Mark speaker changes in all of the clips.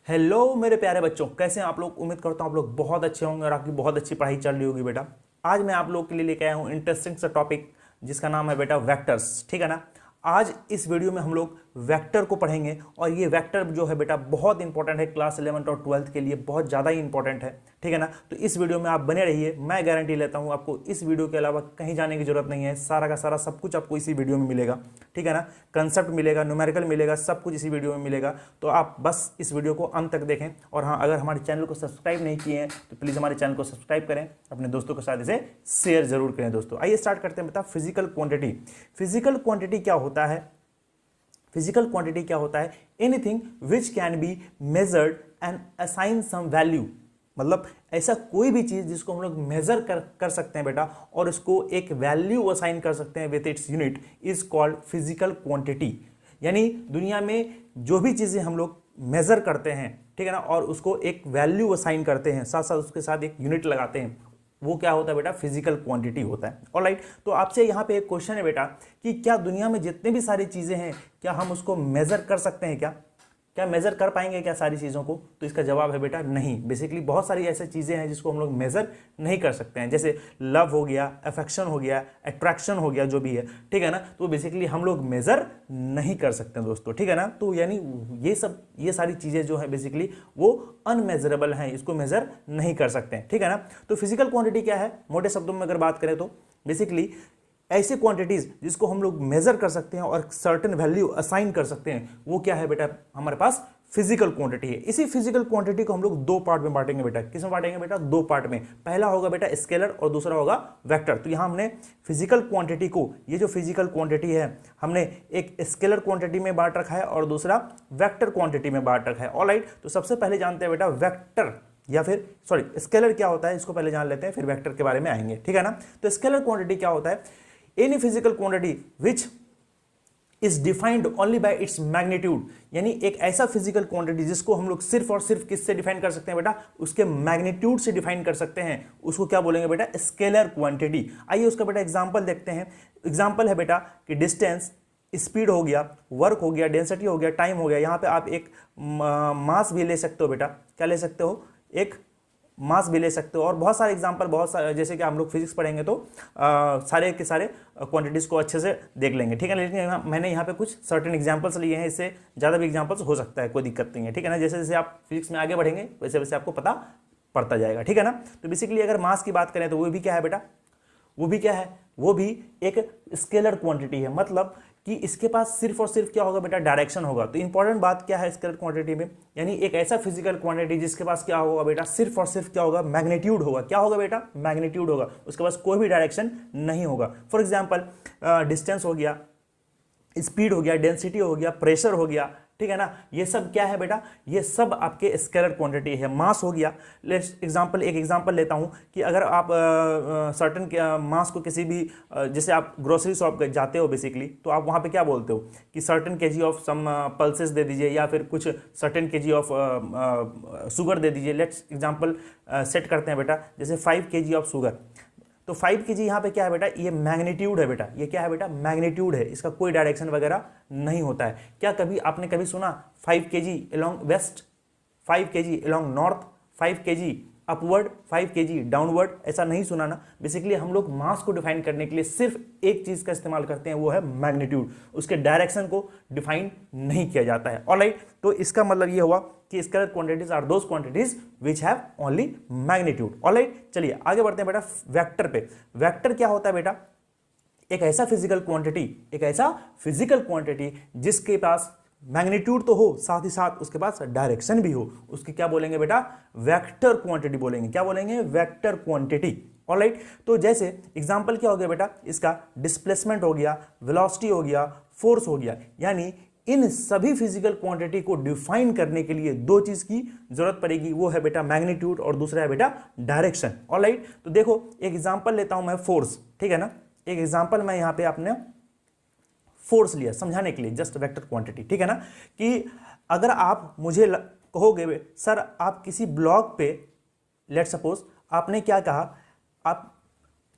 Speaker 1: Hello मेरे प्यारे बच्चों, कैसे हैं आप लोग। उम्मीद करता हूँ आप लोग बहुत अच्छे होंगे और आपकी बहुत अच्छी पढ़ाई चल रही होगी बेटा। आज मैं आप लोग के लिए लेके आया हूँ इंटरेस्टिंग सा टॉपिक जिसका नाम है बेटा वेक्टर्स। ठीक है ना। आज इस वीडियो में हम लोग वेक्टर को पढ़ेंगे और ये वेक्टर जो है बेटा बहुत इंपॉर्टेंट है, क्लास 11 और 12 के लिए बहुत ज़्यादा ही इंपॉर्टेंट है। ठीक है ना। तो इस वीडियो में आप बने रहिए, मैं गारंटी लेता हूँ आपको इस वीडियो के अलावा कहीं जाने की जरूरत नहीं है। सारा का सारा सब कुछ आपको इसी वीडियो में मिलेगा। ठीक है ना। कंसेप्ट मिलेगा, न्यूमेरिकल मिलेगा, सब कुछ इसी वीडियो में मिलेगा। तो आप बस इस वीडियो को अंत तक देखें। और हाँ, अगर हमारे चैनल को सब्सक्राइब नहीं किए हैं तो प्लीज़ हमारे चैनल को सब्सक्राइब करें, अपने दोस्तों के साथ इसे शेयर जरूर करें। दोस्तों आइए स्टार्ट करते हैं बेटा। Physical quantity. फिजिकल क्वांटिटी क्या होता है? फिजिकल क्वांटिटी क्या होता है? Anything which can be measured and assign some value. मतलब ऐसा कोई भी चीज जिसको हम लोग मेजर कर सकते हैं बेटा और उसको एक वैल्यू असाइन कर सकते हैं with its unit is called physical quantity. यानी दुनिया में जो भी चीजें हम लोग मेजर करते हैं, ठीक है ना, और उसको एक वैल्यू असाइन करते हैं, साथ साथ उसके साथ एक यूनिट लगाते हैं, वो क्या होता है बेटा? फिजिकल क्वांटिटी होता है। ऑलराइट। तो आपसे यहाँ पे एक क्वेश्चन है बेटा कि क्या दुनिया में जितने भी सारी चीजें हैं क्या हम उसको मेजर कर सकते हैं? क्या मेजर कर पाएंगे क्या सारी चीज़ों को? तो इसका जवाब है बेटा नहीं। बेसिकली बहुत सारी ऐसी चीज़ें हैं जिसको हम लोग मेजर नहीं कर सकते हैं, जैसे लव हो गया, अफेक्शन हो गया, अट्रैक्शन हो गया, जो भी है, ठीक है ना। तो बेसिकली हम लोग मेजर नहीं कर सकते हैं दोस्तों। ठीक है ना। तो यानी ये सारी चीज़ें जो है बेसिकली वो अनमेजरेबल हैं, इसको मेजर नहीं कर सकते हैं। ठीक है ना। तो फिजिकल क्वांटिटी क्या है मोटे शब्दों में अगर बात करें तो बेसिकली ऐसे क्वांटिटीज जिसको हम लोग मेजर कर सकते हैं और सर्टेन वैल्यू असाइन कर सकते हैं, वो क्या है बेटा? हमारे पास फिजिकल क्वांटिटी है। इसी फिजिकल क्वांटिटी को हम लोग दो पार्ट में बांटेंगे बेटा। किस में बांटेंगे बेटा? दो पार्ट में। पहला होगा बेटा स्केलर और दूसरा होगा वेक्टर। तो यहां हमने फिजिकल क्वांटिटी को, ये जो फिजिकल क्वांटिटी है, हमने एक स्केलर क्वांटिटी में बांट रखा है और दूसरा वेक्टर क्वांटिटी में बांट रखा है। ऑलराइट। तो सबसे पहले जानते हैं बेटा वेक्टर या फिर स्केलर क्या होता है, इसको पहले जान लेते हैं, फिर वेक्टर के बारे में आएंगे। ठीक है ना। तो स्केलर क्वांटिटी क्या होता है? Any physical quantity which is defined only by its magnitude. यानी एक ऐसा फिजिकल क्वांटिटी जिसको हम लोग सिर्फ और सिर्फ किससे डिफाइन कर सकते हैं बेटा? उसके मैग्नीट्यूड से डिफाइन कर सकते हैं। उसको क्या बोलेंगे बेटा? Scalar quantity. आइए उसका बेटा एग्जांपल देखते हैं। एग्जांपल है बेटा कि डिस्टेंस, स्पीड हो गया, वर्क हो गया, डेंसिटी हो गया, टाइम हो गया। यहां पे आप एक मास भी ले सकते हो बेटा। क्या ले सकते हो? एक मास भी ले सकते हो। और बहुत सारे एग्जांपल, बहुत सारे, जैसे कि हम लोग फिजिक्स पढ़ेंगे तो सारे के सारे क्वांटिटीज को अच्छे से देख लेंगे। ठीक है। लेकिन मैंने यहाँ पे कुछ सर्टेन एग्जांपल्स लिए हैं, इससे ज़्यादा भी एग्जांपल्स हो सकता है, कोई दिक्कत नहीं है। ठीक है ना। जैसे जैसे आप फिजिक्स में आगे बढ़ेंगे वैसे वैसे आपको पता पड़ता जाएगा। ठीक है ना। तो बेसिकली अगर मास की बात करें तो वो भी क्या है बेटा? वो भी क्या है? वो भी एक स्केलर क्वांटिटी है। मतलब कि इसके पास सिर्फ और सिर्फ क्या होगा बेटा? डायरेक्शन होगा। तो इंपॉर्टेंट बात क्या है स्केलर क्वांटिटी में? यानी एक ऐसा फिजिकल क्वांटिटी जिसके पास क्या होगा बेटा? सिर्फ और सिर्फ क्या होगा? मैग्नीट्यूड होगा। क्या होगा बेटा? मैग्नीट्यूड होगा। उसके पास कोई भी डायरेक्शन नहीं होगा। फॉर एग्जाम्पल डिस्टेंस हो गया, स्पीड हो गया, डेंसिटी हो गया, प्रेशर हो गया, ठीक है ना। ये सब क्या है बेटा? ये सब आपके स्केलर क्वांटिटी है। मास हो गया। एक एग्जांपल लेता हूं कि अगर आप सर्टेन मास को किसी भी जैसे आप ग्रोसरी शॉप जाते हो बेसिकली, तो आप वहां पे क्या बोलते हो कि certain KG of some pulses दे दीजिए या फिर कुछ सर्टेन केजी ऑफ शुगर दे दीजिए। लेट्स एग्जांपल सेट करते हैं बेटा, जैसे 5 केजी ऑफ शुगर। तो 5 केजी यहाँ पे क्या है बेटा? ये मैग्नीट्यूड है बेटा। ये क्या है बेटा? मैग्नीट्यूड है। इसका कोई डायरेक्शन वगैरह नहीं होता है। क्या कभी आपने कभी सुना 5 KG along west, 5 KG along north, 5 KG upward, 5 KG downward? ऐसा नहीं सुना ना। बेसिकली हम लोग मास को डिफाइन करने के लिए सिर्फ एक चीज का इस्तेमाल करते हैं, वो है मैग्नीट्यूड। उसके डायरेक्शन को डिफाइन नहीं किया जाता है। ऑलराइट। तो इसका मतलब ये हुआ कि scalar quantities are those quantities which have only magnitude. Alright. चलिए आगे बढ़ते हैं बेटा वेक्टर पे। वेक्टर क्या होता है बेटा? एक ऐसा फिजिकल क्वांटिटी जिसके पास मैग्नीट्यूड तो हो, साथ ही साथ उसके पास डायरेक्शन भी हो, उसकी क्या बोलेंगे बेटा? वेक्टर क्वांटिटी बोलेंगे। क्या बोलेंगे? Vector quantity. ऑलराइट। तो जैसे एग्जांपल क्या हो गया बेटा? इसका डिस्प्लेसमेंट हो गया, वेलोसिटी हो गया, फोर्स हो गया। यानी इन सभी फिजिकल क्वांटिटी को डिफाइन करने के लिए दो चीज की जरूरत पड़ेगी, वो है बेटा मैग्नीट्यूड और दूसरा है बेटा डायरेक्शन। ऑलराइट। तो देखो एक एग्जांपल लेता हूं मैं, फोर्स। ठीक है ना। एक एग्जांपल मैं यहां पे आपने फोर्स लिया समझाने के लिए, जस्ट वेक्टर क्वांटिटी। ठीक है ना। कि अगर आप मुझे कहोगे सर आप किसी ब्लॉक पे, लेट सपोज आपने क्या कहा,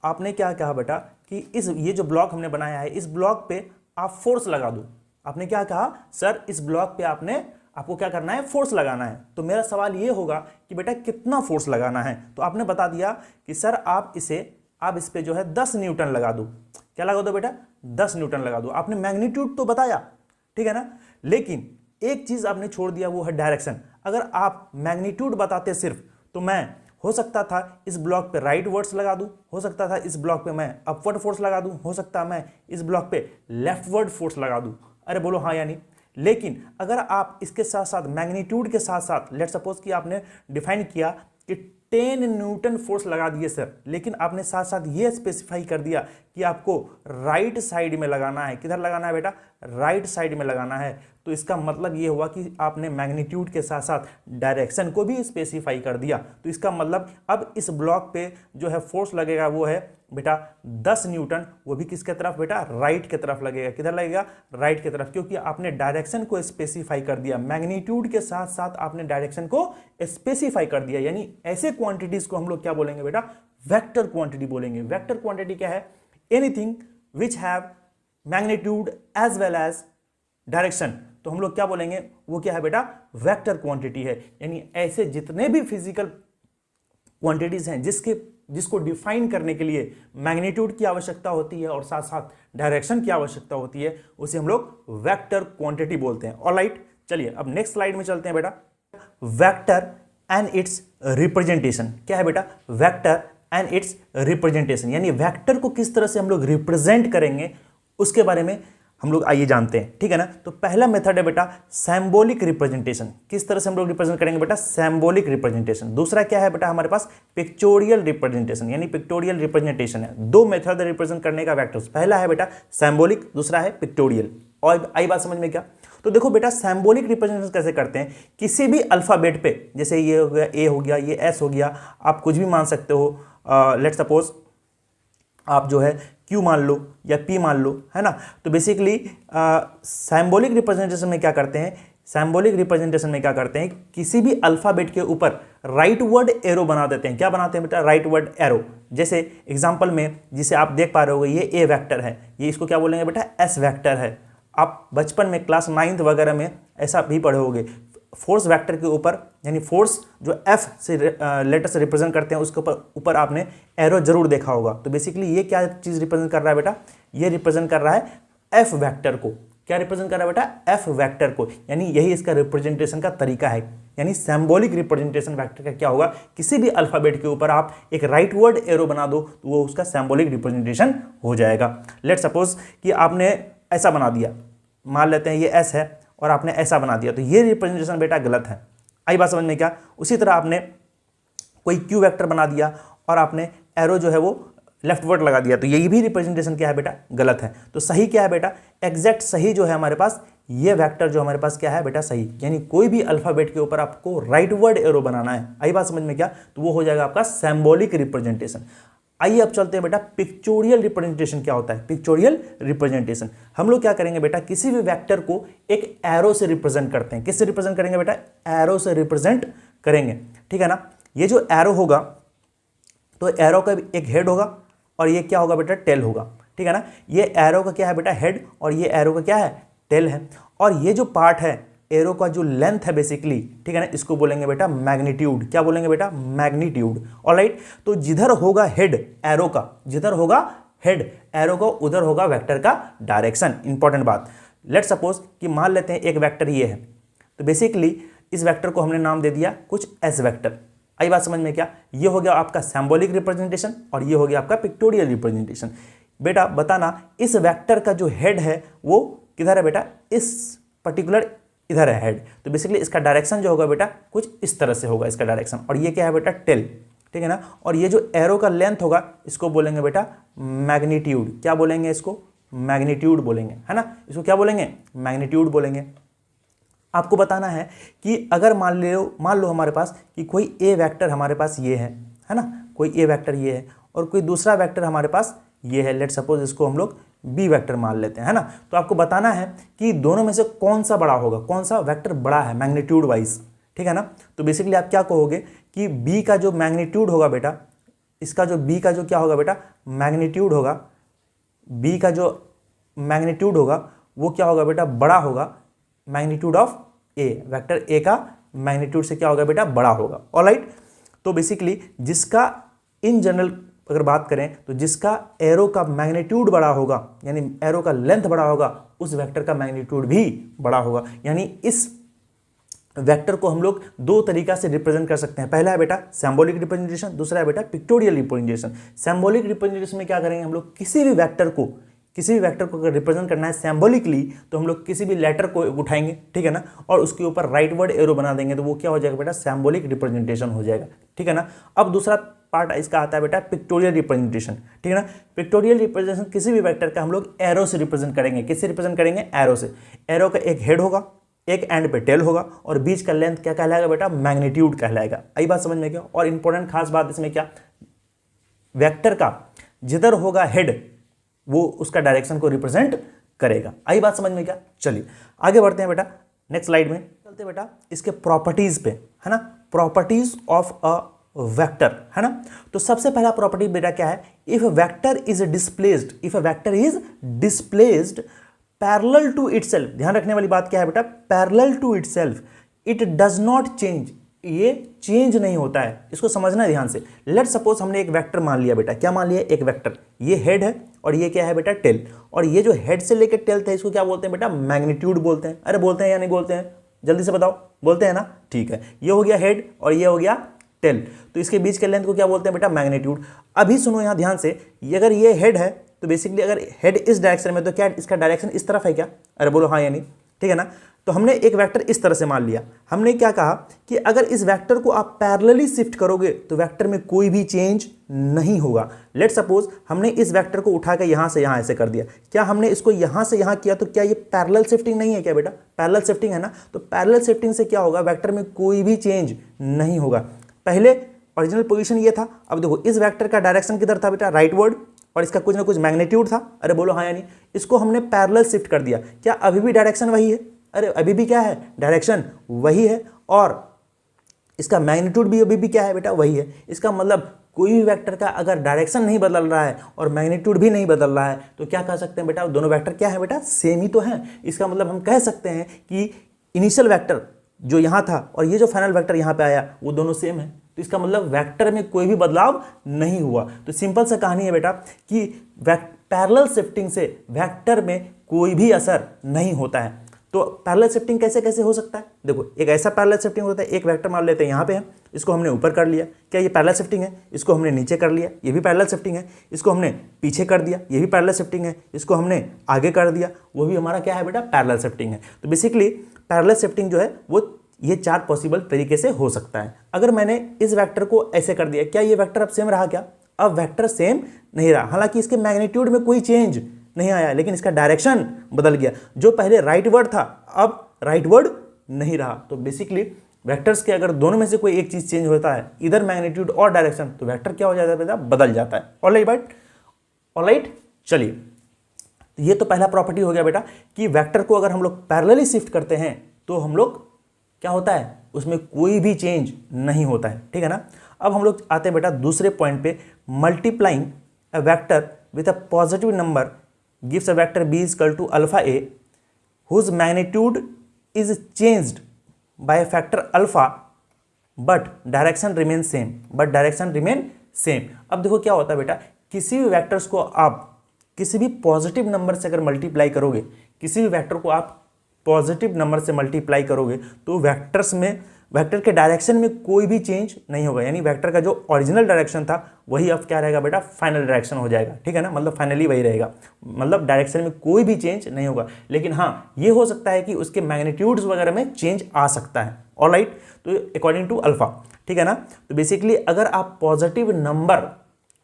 Speaker 1: आपने क्या कहा बेटा कि ये जो ब्लॉक हमने बनाया है, इस ब्लॉक पे आप फोर्स लगा दो। आपने क्या कहा? सर इस ब्लॉक पे आपने आपको क्या करना है, फोर्स लगाना है। तो मेरा सवाल ये होगा कि बेटा कितना फोर्स लगाना है। तो आपने बता दिया कि सर आप इस पे जो है 10 न्यूटन लगा दो। क्या लगा दो बेटा, 10 न्यूटन लगा दो। आपने मैग्नीट्यूड तो बताया, ठीक है ना, लेकिन एक चीज आपने छोड़ दिया, वो है डायरेक्शन। अगर आप मैग्नीट्यूड बताते सिर्फ, तो मैं हो सकता था इस ब्लॉक पे राइट वर्ड्स लगा दूं, हो सकता था इस ब्लॉक पे मैं अपवर्ड फोर्स लगा दूं, हो सकता मैं इस ब्लॉक पे लेफ्टवर्ड फोर्स लगा दूं। अरे बोलो हाँ या नहीं। लेकिन अगर आप इसके साथ साथ मैग्नीट्यूड के साथ साथ, लेट सपोज कि आपने डिफाइन किया कि 10 न्यूटन फोर्स लगा दिए सर, लेकिन आपने साथ साथ ये स्पेसिफाई कर दिया कि आपको राइट साइड में लगाना है। किधर लगाना है बेटा, राइट साइड में लगाना है। तो इसका मतलब ये हुआ कि आपने मैग्नीट्यूड के साथ साथ डायरेक्शन को भी स्पेसिफाई कर दिया। तो इसका मतलब अब इस ब्लॉक पे जो है फोर्स लगेगा वो है बेटा 10 न्यूटन, वो भी किसके तरफ बेटा, राइट के तरफ लगेगा। किधर लगेगा, राइट के तरफ, क्योंकि आपने डायरेक्शन को स्पेसिफाई कर दिया। मैग्नीट्यूड के साथ साथ आपने डायरेक्शन को स्पेसिफाई कर दिया। यानी ऐसे क्वांटिटीज को हम लोग क्या बोलेंगे बेटा, वेक्टर क्वांटिटी बोलेंगे। वेक्टर क्वांटिटी क्या है, anything which have magnitude as well as direction. तो हम लोग क्या बोलेंगे, वो क्या है बेटा, वेक्टर क्वांटिटी है। यानी ऐसे जितने भी फिजिकल क्वांटिटीज हैं जिसको डिफाइन करने के लिए मैग्नीट्यूड की आवश्यकता होती है और साथ साथ डायरेक्शन की आवश्यकता होती है, उसे हम लोग वेक्टर क्वांटिटी बोलते हैं। ऑलराइट, चलिए अब नेक्स्ट स्लाइड में चलते हैं बेटा। Vector and it's representation. क्या है बेटा, वेक्टर एंड इट्स रिप्रेजेंटेशन, यानी वेक्टर को किस तरह से हम लोग रिप्रेजेंट करेंगे उसके बारे में हम लोग आइए जानते हैं, ठीक है ना। तो पहला मेथड है बेटा सिंबॉलिक रिप्रेजेंटेशन। किस तरह से हम लोग रिप्रेजेंट करेंगे बेटा, सिंबॉलिक रिप्रेजेंटेशन। दूसरा क्या है बेटा हमारे पास, पिक्टोरियल रिप्रेजेंटेशन, यानी पिक्टोरियल रिप्रेजेंटेशन है। दो मेथड है रिप्रेजेंट करने का वेक्टर्स, पहला है बेटा सिंबॉलिक, दूसरा है पिक्टोरियल। और आई बात समझ में क्या। तो देखो बेटा सिंबॉलिक रिप्रेजेंटेशन कैसे करते हैं, किसी भी अल्फाबेट पे, जैसे ये हो गया, ए हो गया, ये एस हो गया, आप कुछ भी मान सकते हो। लेट सपोज आप जो है Q मान लो या P मान लो, है ना। तो बेसिकली सिंबॉलिक रिप्रेजेंटेशन में क्या करते हैं, सिंबॉलिक रिप्रेजेंटेशन में क्या करते हैं, किसी भी अल्फाबेट के ऊपर राइट वर्ड एरो बना देते हैं। क्या बनाते हैं बेटा, राइट वर्ड एरो। जैसे एग्जांपल में जिसे आप देख पा रहे हो, ये ए वेक्टर है, ये इसको क्या बोलेंगे बेटा, एस वेक्टर है। आप बचपन में क्लास 9th वगैरह में ऐसा भी पढ़े होगे। फोर्स वेक्टर के ऊपर, यानी फोर्स जो एफ से लेटर से रिप्रेजेंट करते हैं, उसके ऊपर आपने एरो जरूर देखा होगा। तो बेसिकली ये क्या चीज रिप्रेजेंट कर रहा है बेटा, ये रिप्रेजेंट कर रहा है एफ वेक्टर को। क्या रिप्रेजेंट कर रहा है बेटा, एफ वेक्टर को। यानी यही इसका रिप्रेजेंटेशन का तरीका है। यानी सिंबॉलिक रिप्रेजेंटेशन वेक्टर का क्या होगा, किसी भी अल्फाबेट के ऊपर आप एक राइट वर्ड एरो बना दो तो वो उसका सिंबॉलिक रिप्रेजेंटेशन हो जाएगा। लेट सपोज कि आपने ऐसा बना दिया, मान लेते हैं ये एस है और आपने ऐसा बना दिया, तो ये रिप्रेजेंटेशन बेटा गलत है। आई बात समझ में क्या। उसी तरह आपने कोई क्यू वेक्टर बना दिया और आपने एरो जो है वो लेफ्ट वर्ड लगा दिया, तो ये भी रिप्रेजेंटेशन क्या है बेटा, गलत है। तो सही क्या है बेटा, एग्जैक्ट सही जो है हमारे पास, ये वेक्टर जो हमारे पास क्या है बेटा, सही। यानी कोई भी अल्फाबेट के ऊपर आपको राइट वर्ड एरो बनाना है, आई बात समझ में क्या, तो वो हो जाएगा आपका सिंबॉलिक रिप्रेजेंटेशन। आइए अब चलते हैं बेटा पिक्चोरियल रिप्रेजेंटेशन क्या होता है। पिक्चोरियल रिप्रेजेंटेशन हम लोग क्या करेंगे बेटा, किसी भी वेक्टर को एक एरो से रिप्रेजेंट करते हैं। किससे रिप्रेजेंट करेंगे बेटा, एरो से रिप्रेजेंट करेंगे, ठीक है ना। ये जो एरो होगा, तो एरो का एक हेड होगा और ये क्या होगा बेटा, टेल होगा, ठीक है ना। ये एरो का क्या है बेटा, हेड, और ये एरो का क्या है, टेल है। और ये जो पार्ट है एरो का, जो लेंथ है बेसिकली, ठीक है ना, इसको बोलेंगे बेटा मैग्नीट्यूड। क्या बोलेंगे बेटा, मैग्नीट्यूड। ऑलराइट, तो जिधर होगा हेड एरो का, जिधर होगा हेड एरो का, उधर होगा वेक्टर का डायरेक्शन। इंपॉर्टेंट बात। लेट सपोज कि मान लेते हैं एक वेक्टर ये है, तो बेसिकली इस वेक्टर को हमने नाम दे दिया कुछ एस वेक्टर। आई बात समझ में क्या। ये हो गया आपका सिंबॉलिक रिप्रेजेंटेशन और ये हो गया आपका पिक्टोरियल रिप्रेजेंटेशन। बेटा बताना इस वेक्टर का जो हेड है वो किधर है बेटा, इस पर्टिकुलर इधर है हेड। तो बेसिकली इसका डायरेक्शन जो होगा बेटा कुछ इस तरह से होगा इसका डायरेक्शन। और ये क्या है बेटा, टेल, ठीक है ना। और ये जो एरो का लेंथ होगा इसको बोलेंगे बेटा मैग्नीट्यूड। क्या बोलेंगे इसको, मैग्नीट्यूड बोलेंगे, है ना। इसको क्या बोलेंगे, मैग्नीट्यूड बोलेंगे। आपको बताना है कि अगर मान लो हमारे पास कि कोई ए वेक्टर हमारे पास ये है ना, कोई ए वेक्टर ये है और कोई दूसरा वेक्टर हमारे पास ये है। लेट सपोज इसको हम लोग बी वेक्टर मान लेते हैं, है ना। तो आपको बताना है कि दोनों में से कौन सा बड़ा होगा, कौन सा वेक्टर बड़ा है मैग्नीट्यूड वाइज, ठीक है ना। तो बेसिकली आप क्या कहोगे कि बी का जो मैग्नीट्यूड होगा बेटा, इसका जो बी का जो क्या होगा बेटा, मैग्नीट्यूड होगा, बी का जो मैग्नीट्यूड होगा वो क्या होगा बेटा, बड़ा होगा magnitude of A, vector A का मैग्नीट्यूड से क्या होगा बेटा, बड़ा होगा। ऑलराइट, तो बेसिकली जिसका इन जनरल अगर बात करें तो जिसका एरो का मैग्नीट्यूड बड़ा होगा, यानी एरो का लेंथ बड़ा होगा, उस वेक्टर का मैग्नीट्यूड भी बड़ा होगा। यानी इस वेक्टर को हम लोग दो तरीका से रिप्रेजेंट कर सकते हैं। पहला है बेटा सिंबॉलिक रिप्रेजेंटेशन, दूसरा है बेटा पिक्टोरियल रिप्रेजेंटेशन। सिंबॉलिक रिप्रेजेंटेशन में क्या करेंगे हम लोग, किसी भी वेक्टर को अगर रिप्रेजेंट करना है सिंबॉलिकली तो हम लोग किसी भी लेटर को उठाएंगे, ठीक है ना, और उसके ऊपर राइट वर्ड एरो बना देंगे, तो वो क्या हो जाएगा बेटा, सिंबॉलिक रिप्रेजेंटेशन हो जाएगा, ठीक है ना। अब दूसरा पार्ट इसका आता है बेटा पिक्टोरियल रिप्रेजेंटेशन, ठीक है ना। पिक्टोरियल रिप्रेजेंटेशन किसी भी वेक्टर का हम लोग एरो से रिप्रेजेंट करेंगे। किससे रिप्रेजेंट करेंगे, एरो से। एरो का एक हेड होगा, एक एंड पे टेल होगा, और बीच का लेंथ क्या कहलाएगा बेटा, मैग्नीट्यूड कहलाएगा। आई बात समझ में क्या। और इंपॉर्टेंट खास बात इसमें क्या, वेक्टर का जिधर होगा हेड वो उसका डायरेक्शन को रिप्रेजेंट करेगा। आई बात समझ में क्या। चलिए आगे बढ़ते हैं बेटा, नेक्स्ट स्लाइड में चलते बेटा इसके प्रॉपर्टीज पे, है ना, प्रॉपर्टीज ऑफ अ वेक्टर, है ना। तो सबसे पहला प्रॉपर्टी बेटा क्या है, if vector is displaced parallel to itself. ध्यान रखने वाली बात क्या है बेटा, parallel to itself, it does not change, ये चेंज नहीं होता है। इसको समझना है ध्यान से। लेट सपोज हमने एक वेक्टर मान लिया बेटा, क्या मान लिया, एक वेक्टर, ये हेड है और ये क्या है बेटा, टेल, और ये जो हेड से लेकर टेल था इसको क्या बोलते हैं बेटा, मैग्नीट्यूड बोलते हैं। अरे बोलते हैं या नहीं बोलते हैं, जल्दी से बताओ, बोलते हैं ना, ठीक है। ये हो गया हेड और ये हो गया टेल, तो इसके बीच के लेंथ को क्या बोलते हैं बेटा, मैग्नीट्यूड। अभी सुनो यहाँ ध्यान से, अगर ये हेड है तो बेसिकली अगर हेड इस डायरेक्शन में तो क्या इसका डायरेक्शन इस तरफ है क्या, अरे बोलो हाँ या नहीं, ठीक है ना। तो हमने एक वेक्टर इस तरह से मान लिया। हमने क्या कहा कि अगर इस वेक्टर को आप पैरेलली शिफ्ट करोगे तो वेक्टर में कोई भी चेंज नहीं होगा। लेट सपोज हमने इस वेक्टर को उठा के यहाँ से यहाँ ऐसे कर दिया, क्या हमने इसको यहाँ से यहाँ किया तो क्या ये पैरेलल शिफ्टिंग नहीं है क्या बेटा, पैरेलल शिफ्टिंग है ना। तो पैरेलल शिफ्टिंग से क्या होगा, वेक्टर में कोई भी चेंज नहीं होगा। पहले ओरिजिनल पोजीशन ये था, अब देखो इस वेक्टर का डायरेक्शन किधर था बेटा, राइटवर्ड, और इसका कुछ ना कुछ मैग्नीट्यूड था। अरे बोलो हाँ या नहीं। इसको हमने पैरेलल शिफ्ट कर दिया, क्या अभी भी डायरेक्शन वही है, अरे अभी भी क्या है, डायरेक्शन वही है, और इसका मैग्नीट्यूड भी अभी भी क्या है बेटा, वही है। इसका मतलब कोई भी वेक्टर का अगर डायरेक्शन नहीं बदल रहा है और मैग्नीट्यूड भी नहीं बदल रहा है तो क्या कह सकते हैं बेटा, दोनों वेक्टर क्या है बेटा, सेम ही तो है। इसका मतलब हम कह सकते हैं कि इनिशियल वेक्टर जो यहाँ था और ये जो फाइनल वेक्टर यहाँ पे आया वो दोनों सेम है। तो इसका मतलब वेक्टर में कोई भी बदलाव नहीं हुआ। तो सिंपल सा कहानी है बेटा कि पैरेलल शिफ्टिंग से वेक्टर में कोई भी असर नहीं होता है। तो पैरेलल शिफ्टिंग कैसे कैसे हो सकता है, देखो एक ऐसा पैरेलल शिफ्टिंग होता है, एक वेक्टर मान लेते हैं यहाँ पे है, इसको हमने ऊपर कर लिया, क्या ये पैरेलल शिफ्टिंग है। इसको हमने नीचे कर लिया, ये भी पैरेलल शिफ्टिंग है। इसको हमने पीछे कर दिया, ये भी पैरेलल शिफ्टिंग है। इसको हमने आगे कर दिया, वो भी हमारा क्या है बेटा, पैरेलल शिफ्टिंग है। तो बेसिकली पैरेलल शिफ्टिंग जो है वो ये चार पॉसिबल तरीके से हो सकता है। अगर मैंने इस वेक्टर को ऐसे कर दिया, क्या ये वेक्टर अब सेम रहा क्या, अब वेक्टर सेम नहीं रहा। हालांकि इसके मैग्नीट्यूड में कोई चेंज नहीं आया, लेकिन इसका डायरेक्शन बदल गया। जो पहले राइटवर्ड था अब राइटवर्ड नहीं रहा। तो बेसिकली वेक्टर्स के अगर दोनों में से कोई एक चीज चेंज होता है, इधर मैग्नीट्यूड और डायरेक्शन, तो वेक्टर क्या हो जाता है बेटा, बदल जाता है। ऑलराइट, चलिए ये तो पहला प्रॉपर्टी हो गया बेटा कि वेक्टर को अगर हम लोग पैरेलली शिफ्ट करते हैं तो हम लोग क्या होता है, उसमें कोई भी चेंज नहीं होता है, ठीक है ना। अब हम लोग आते हैं बेटा दूसरे पॉइंट पे, multiplying a vector with a positive number gives a vector b is equal to alpha a whose magnitude is changed by a factor alpha but direction remains same। अब देखो क्या होता है बेटा, किसी भी वेक्टर्स को आप किसी भी पॉजिटिव नंबर से अगर मल्टीप्लाई करोगे, किसी भी वेक्टर को आप पॉजिटिव नंबर से मल्टीप्लाई करोगे तो वेक्टर के डायरेक्शन में कोई भी चेंज नहीं होगा। यानी वेक्टर का जो ओरिजिनल डायरेक्शन था वही अब क्या रहेगा बेटा, फाइनल डायरेक्शन हो जाएगा, ठीक है ना। मतलब फाइनली वही रहेगा, मतलब डायरेक्शन में कोई भी चेंज नहीं होगा। लेकिन हाँ ये हो सकता है कि उसके मैग्नीट्यूड्स वगैरह में चेंज आ सकता है। ऑलराइट, तो अकॉर्डिंग टू अल्फा, ठीक है ना। तो बेसिकली अगर आप पॉजिटिव नंबर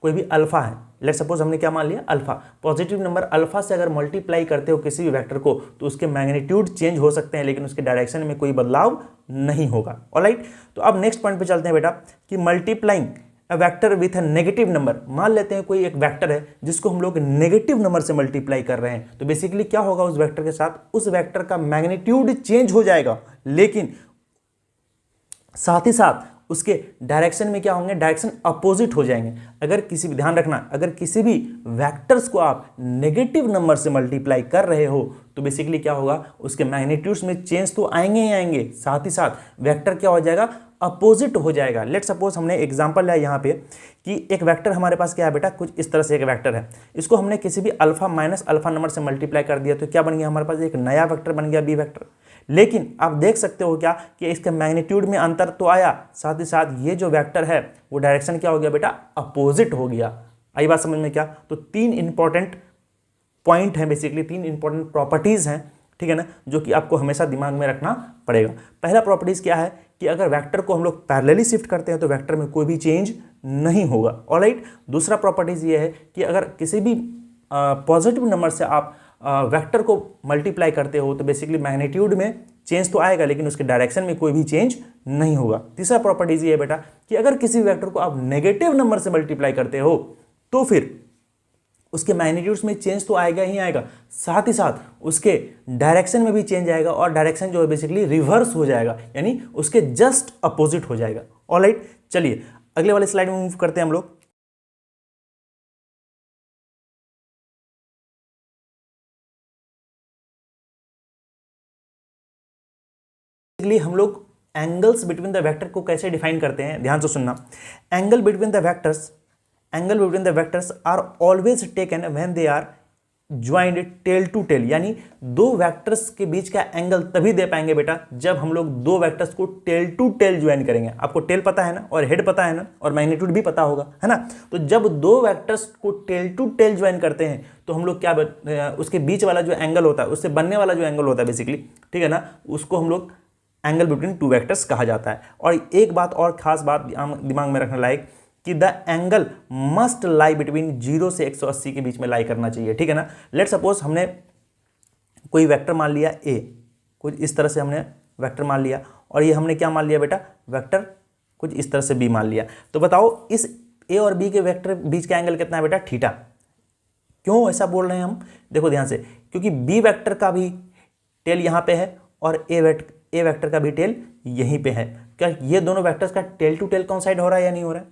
Speaker 1: कोई भी अल्फा है, लेट सपोज हमने क्या मान लिया, अल्फा, पॉजिटिव नंबर अल्फा से अगर मल्टीप्लाई करते हो किसी भी वेक्टर को तो उसके मैग्नीट्यूड चेंज हो सकते हैं लेकिन उसके डायरेक्शन में कोई बदलाव नहीं होगा। ऑलराइट, तो अब नेक्स्ट पॉइंट पे चलते हैं बेटा कि multiplying a vector with a negative number. मान लेते हैं कोई एक वेक्टर है जिसको हम लोग नेगेटिव नंबर से मल्टीप्लाई कर रहे हैं, तो बेसिकली क्या होगा उस वेक्टर के साथ, उस वेक्टर का मैग्नीट्यूड चेंज हो जाएगा लेकिन साथ ही साथ उसके डायरेक्शन में क्या होंगे, डायरेक्शन अपोजिट हो जाएंगे। अगर किसी भी, ध्यान रखना, अगर किसी भी वेक्टर्स को आप नेगेटिव नंबर से मल्टीप्लाई कर रहे हो तो बेसिकली क्या होगा, उसके मैग्नीट्यूड्स में चेंज तो आएंगे ही आएंगे, साथ ही साथ वेक्टर क्या हो जाएगा, अपोजिट हो जाएगा। लेट सपोज हमने एग्जांपल लिया यहाँ पे कि एक वेक्टर हमारे पास क्या है बेटा, कुछ इस तरह से एक वेक्टर है, इसको हमने किसी भी अल्फा माइनस अल्फा नंबर से मल्टीप्लाई कर दिया तो क्या बन गया, हमारे पास एक नया वेक्टर बन गया बी वेक्टर। लेकिन आप देख सकते हो क्या कि इसके मैग्नीट्यूड में अंतर तो आया, साथ ही साथ ये जो वेक्टर है वो डायरेक्शन क्या हो गया बेटा, अपोजिट हो गया। आई बात समझ में क्या? तो तीन इंपॉर्टेंट पॉइंट हैं, बेसिकली तीन इंपॉर्टेंट प्रॉपर्टीज हैं, ठीक है ना, जो कि आपको हमेशा दिमाग में रखना पड़ेगा। पहला प्रॉपर्टीज क्या है कि अगर वेक्टर को हम लोग पैरेलली शिफ्ट करते हैं तो वेक्टर में कोई भी चेंज नहीं होगा। ऑलराइट, दूसरा प्रॉपर्टीज ये है कि अगर किसी भी पॉजिटिव नंबर से आप वेक्टर को मल्टीप्लाई करते हो तो बेसिकली मैग्नीट्यूड में चेंज तो आएगा लेकिन उसके डायरेक्शन में कोई भी चेंज नहीं होगा। तीसरा प्रॉपर्टीज ये है बेटा कि अगर किसी वेक्टर को आप नेगेटिव नंबर से मल्टीप्लाई करते हो तो फिर उसके मैग्नीट्यूड्स में चेंज तो आएगा ही आएगा, साथ ही साथ उसके डायरेक्शन में भी चेंज आएगा और डायरेक्शन जो है बेसिकली रिवर्स हो जाएगा, यानी उसके जस्ट अपोजिट हो जाएगा। ऑलराइट, चलिए अगले वाले स्लाइड में मूव करते हैं हम लोग। हम लोग एंगल्स बिटवीन द वेक्टर को कैसे डिफाइन करते हैं, ध्यान से सुनना। Angle between the vectors are always taken when they are joined tail to tail, यानी दो वेक्टर्स के बीच का एंगल तभी दे पाएंगे बेटा जब हम लोग दो वेक्टर्स को टेल टू टेल ज्वाइन करेंगे। आपको टेल पता है ना, और हेड पता है ना, और मैग्नीट्यूड भी पता होगा, है ना। तो जब दो वेक्टर्स को टेल टू टेल ज्वाइन करते हैं तो हम लोग क्या, उसके बीच वाला जो एंगल होता है, उससे बनने वाला जो एंगल होता है बेसिकली, ठीक है ना, उसको हम लोग एंगल बिटवीन टू वेक्टर्स कहा जाता है। और एक बात और खास बात दिमाग में रखने लायक कि the angle must lie between 0 से 180 के बीच में लाई करना चाहिए, ठीक है ना। लेट सपोज हमने कोई वेक्टर मान लिया ए, कुछ इस तरह से हमने वेक्टर मान लिया, और ये हमने क्या मान लिया बेटा, वेक्टर कुछ इस तरह से बी मान लिया। तो बताओ इस ए और बी के वेक्टर बीच का एंगल कितना है बेटा, थीटा। क्यों ऐसा बोल रहे हैं हम, देखो ध्यान से, क्योंकि बी वेक्टर का भी टेल यहाँ पे है और ए वेक्टर का भी टेल यहीं पे है। क्या ये दोनों वेक्टर्स का टेल टू टेल कॉन्साइड हो रहा है या नहीं हो रहा है,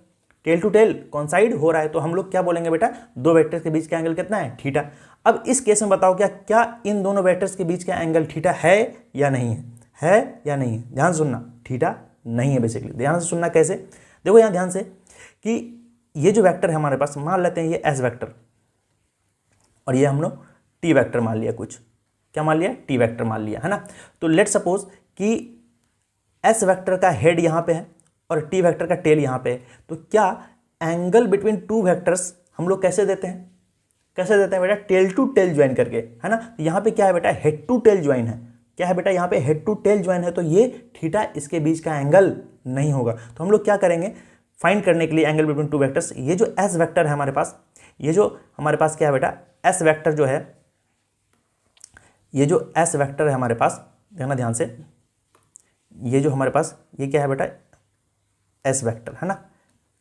Speaker 1: टेल टू टेल कॉन्साइड हो रहा है। तो हम लोग क्या बोलेंगे बेटा, दो वेक्टर्स के बीच का एंगल कितना है, थीटा। अब इस केस में बताओ क्या इन दोनों वेक्टर्स के बीच का एंगल थीटा है या नहीं है या नहीं है। ध्यान सुनना, थीटा नहीं है बेसिकली। ध्यान से सुनना कैसे, देखो यहाँ ध्यान से कि ये जो वेक्टर है हमारे पास, मान लेते हैं ये एस वेक्टर और ये हम लोग टी वेक्टर मान लिया, कुछ क्या मान लिया, टी वेक्टर मान लिया, है ना। तो लेट सपोज कि एस वेक्टर का हेड यहाँ पे है और टी वेक्टर का टेल यहाँ पे है, तो क्या एंगल बिटवीन टू वेक्टर्स हम लोग कैसे देते हैं, कैसे देते हैं बेटा, टेल टू टेल ज्वाइन करके, है ना। तो यहाँ पे क्या है बेटा, हेड टू टेल ज्वाइन है, क्या है बेटा, यहाँ पे हेड टू टेल ज्वाइन है, तो ये थीटा इसके बीच का एंगल नहीं होगा। तो हम लोग क्या करेंगे, फाइंड करने के लिए एंगल बिटवीन टू वेक्टर्स, ये जो एस वेक्टर है हमारे पास, ये जो हमारे पास क्या है बेटा, एस वेक्टर जो है, ये जो एस वेक्टर है हमारे पास, देखना ध्यान से, ये जो हमारे पास ये क्या है बेटा, एस वेक्टर, है ना,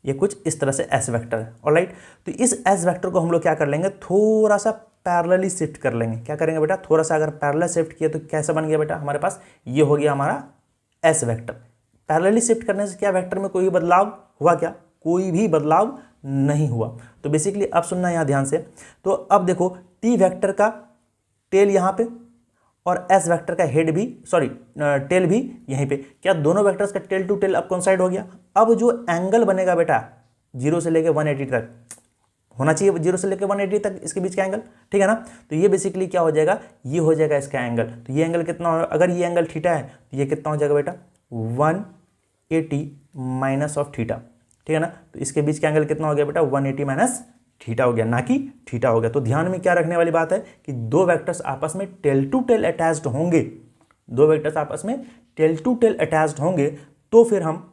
Speaker 1: ये कुछ इस तरह से एस वेक्टर है। ऑलराइट, तो इस एस वेक्टर को हम लोग क्या कर लेंगे, थोड़ा सा पैरेलली शिफ्ट कर लेंगे। क्या करेंगे बेटा, थोड़ा सा अगर पैरेलल शिफ्ट किया तो कैसा बन गया बेटा, हमारे पास ये हो गया हमारा एस वेक्टर। पैरेलली शिफ्ट करने से क्या वेक्टर में कोई बदलाव हुआ, क्या कोई भी बदलाव नहीं हुआ। तो बेसिकली अब सुनना यहाँ ध्यान से, तो अब देखो टी वेक्टर का टेल यहाँ पे और एस वेक्टर का हेड भी, सॉरी टेल भी यहीं पे, क्या दोनों वेक्टर्स का टेल टू टेल अब कॉन्साइड हो गया। अब जो एंगल बनेगा बेटा 0 से लेकर 180 तक होना चाहिए, 0 से लेकर 180 तक इसके बीच का एंगल, ठीक है ना। तो ये बेसिकली क्या हो जाएगा, ये हो जाएगा इसका एंगल। तो ये एंगल कितना हो, अगर ये एंगल थीटा है तो ये कितना हो जाएगा बेटा, 180 माइनस ऑफ थीटा, ठीक है ना। तो इसके बीच का एंगल कितना हो गया बेटा, 180 माइनस थीटा हो गया, ना कि थीटा हो गया। तो ध्यान में क्या रखने वाली बात है कि दो वेक्टर्स आपस में टेल टू टेल अटैच्ड होंगे, दो वेक्टर्स आपस में टेल टू टेल अटैच्ड होंगे तो फिर हम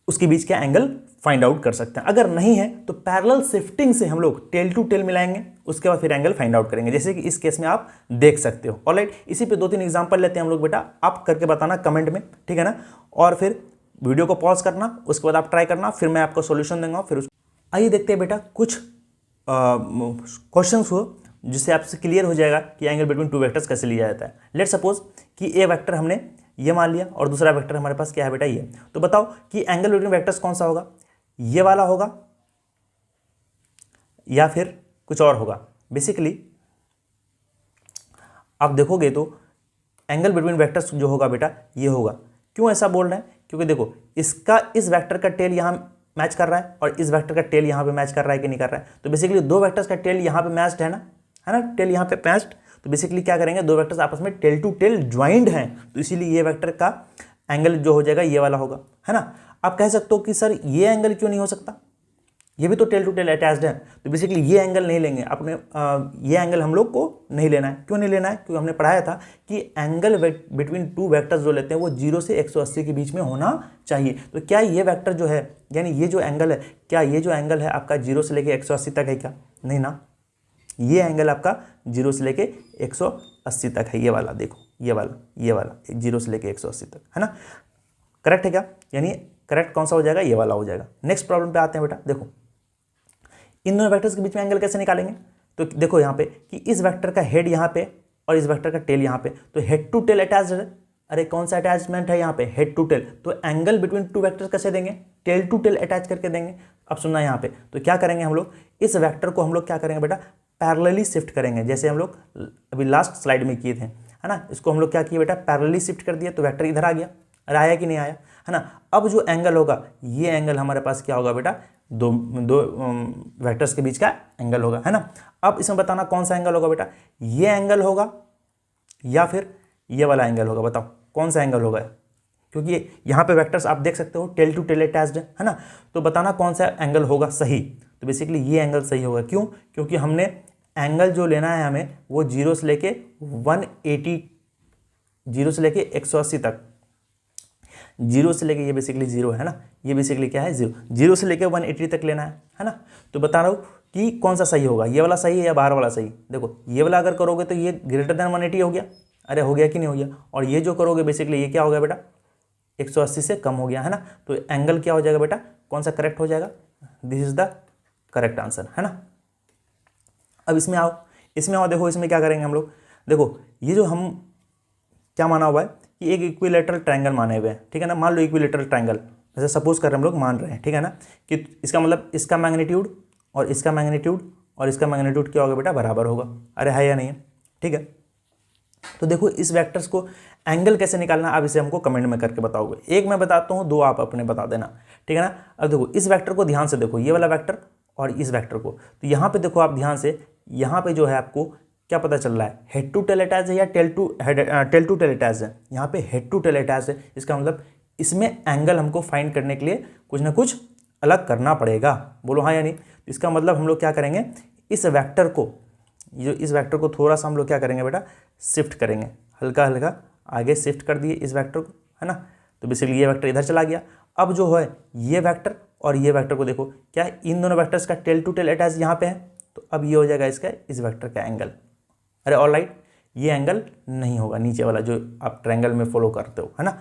Speaker 1: उसके बीच का एंगल फाइंड आउट कर सकते हैं। अगर नहीं है तो पैरेलल शिफ्टिंग से हम लोग टेल टू टेल मिलाएंगे, उसके बाद फिर एंगल फाइंड आउट करेंगे, जैसे कि इस केस में आप देख सकते हो। ऑलराइट, इसी पे 2-3 एग्जांपल लेते हैं हम लोग बेटा, आप करके बताना कमेंट में, ठीक है ना। और फिर वीडियो को पॉज करना, उसके बाद आप ट्राई करना, फिर मैं आपको सोल्यूशन दूंगा। फिर आइए देखते हैं बेटा कुछ क्वेश्चंस हो जिससे आपसे क्लियर हो जाएगा कि एंगल बिटवीन टू वेक्टर्स कैसे लिया जाता है। लेट सपोज कि ए वेक्टर हमने ये मान लिया, और दूसरा वेक्टर हमारे पास क्या है बेटा, ये। तो बताओ कि एंगल बिटवीन वेक्टर्स कौन सा होगा, ये वाला होगा या फिर कुछ और होगा। बेसिकली आप देखोगे तो एंगल बिटवीन वेक्टर्स जो होगा बेटा ये होगा। क्यों ऐसा बोल रहे हैं, क्योंकि देखो इसका इस वेक्टर का टेल यहाँ मैच कर रहा है और इस वेक्टर का टेल यहाँ पे मैच कर रहा है कि नहीं कर रहा है। तो बेसिकली दो वेक्टर्स का टेल यहाँ पे मैच्ड है ना, टेल यहाँ पे मैच्ड। तो बेसिकली क्या करेंगे, दो वेक्टर्स आपस में टेल टू टेल ज्वाइंड हैं, तो इसीलिए ये वेक्टर का एंगल जो हो जाएगा ये वाला होगा, है ना। आप कह सकते हो कि सर ये एंगल क्यों नहीं हो सकता, ये भी तो टेल टू टेल अटैच्ड है। तो बेसिकली ये एंगल नहीं लेंगे अपने, ये एंगल हम लोग को नहीं लेना है। क्यों नहीं लेना है, क्योंकि हमने पढ़ाया था कि एंगल बिटवीन टू वेक्टर्स जो लेते हैं वो 0 से 180 के बीच में होना चाहिए। तो क्या ये वेक्टर जो है, यानी ये जो एंगल है, क्या ये जो एंगल है आपका 0 से लेके 180 तक है क्या, नहीं ना। ये एंगल आपका 0 से लेके 180 तक है, ये वाला देखो, ये वाला 0 से लेके 180 तक, है ना। करेक्ट है क्या, यानी करेक्ट कौन सा हो जाएगा, ये वाला हो जाएगा। नेक्स्ट प्रॉब्लम पे आते हैं बेटा। देखो इन दोनों वेक्टर्स के बीच में एंगल कैसे निकालेंगे, तो देखो यहाँ पे कि इस वेक्टर का हेड यहाँ पे और इस वेक्टर का टेल यहाँ पे, तो हेड टू टेल अटैच्ड है। अरे कौन सा अटैचमेंट है यहाँ पे, हेड टू टेल। तो एंगल बिटवीन टू वेक्टर्स कैसे देंगे, टेल टू टेल अटैच करके देंगे। अब सुनना यहाँ पे, तो क्या करेंगे हम लोग, इस वेक्टर को हम लोग क्या करेंगे बेटा, पैरेलली शिफ्ट करेंगे, जैसे हम लोग अभी लास्ट स्लाइड में किए थे, है ना। इसको हम लोग क्या किए बेटा, पैरेलली शिफ्ट कर दिया, तो वेक्टर इधर आ गया। अरे आया कि नहीं आया, है ना। अब जो एंगल होगा, ये एंगल हमारे पास क्या होगा बेटा, दो वेक्टर्स के बीच का एंगल होगा, है ना। अब इसमें बताना कौन सा एंगल होगा बेटा, ये एंगल होगा या फिर ये वाला एंगल होगा, बताओ कौन सा एंगल होगा। क्योंकि यहाँ पे वेक्टर्स आप देख सकते हो टेल टू टेल अटैच्ड है ना। तो बताना कौन सा एंगल होगा सही। तो बेसिकली ये एंगल सही होगा। क्यों, क्योंकि हमने एंगल जो लेना है हमें वो 0 से लेके 180, 0 से लेके 180 तक, 0 से लेके, ये बेसिकली 0 है ना, ये बेसिकली क्या है 0 से लेके 180 तक लेना है ना। तो बता रहा हूँ कि कौन सा सही होगा, ये वाला सही है या बाहर वाला सही। देखो ये वाला अगर करोगे तो ये ग्रेटर देन 180 हो गया, अरे हो गया कि नहीं हो गया। और ये जो करोगे बेसिकली ये क्या हो गया बेटा, 180 से कम हो गया, है ना। तो एंगल क्या हो जाएगा बेटा, कौन सा करेक्ट हो जाएगा, this is the correct answer, है ना। अब इसमें आओ, देखो इसमें क्या करेंगे हम लोग। देखो ये जो हम क्या माना हुआ है कि एक इक्विलेटरल ट्रायंगल माने हुए हैं, ठीक है ना। मान लो इक्विलेटरल ट्रायंगल, जैसे सपोज कर हम लोग मान रहे हैं, ठीक है ना, कि इसका मतलब इसका मैग्नीट्यूड और इसका मैग्नीट्यूड और इसका मैग्नीट्यूड क्या होगा बेटा, बराबर होगा। अरे है या नहीं है, ठीक है। तो देखो इस वेक्टर्स को एंगल कैसे निकालना, आप इसे हमको कमेंट में करके बताओगे। एक मैं बताता हूँ, दो आप अपने बता देना, ठीक है ना। अब देखो इस वेक्टर को ध्यान से देखो, ये वाला वेक्टर और इस वेक्टर को, तो यहाँ पे देखो आप ध्यान से, यहाँ पे जो है आपको क्या पता चल रहा है, हेड टू टेल अटैच है या टेल टू टेल अटैच है। यहाँ पे हेड टू टेल अटैच है, इसका मतलब इसमें एंगल हमको फाइंड करने के लिए कुछ ना कुछ अलग करना पड़ेगा। बोलो हाँ या नहीं। इसका मतलब हम लोग क्या करेंगे, इस वेक्टर को, जो इस वेक्टर को थोड़ा सा हम लोग क्या करेंगे बेटा, शिफ्ट करेंगे, हल्का हल्का आगे शिफ्ट कर दिए इस वेक्टर को, है ना। तो बेसिकली ये वेक्टर इधर चला गया। अब जो है ये वेक्टर और ये वेक्टर को देखो, क्या इन दोनों वेक्टर्स का टेल टू टेल अटैच यहाँ पे है, तो अब ये हो जाएगा इसका इस वेक्टर का एंगल। अरे ऑलराइट, ये एंगल नहीं होगा नीचे वाला जो आप ट्रायंगल में फॉलो करते हो, है ना।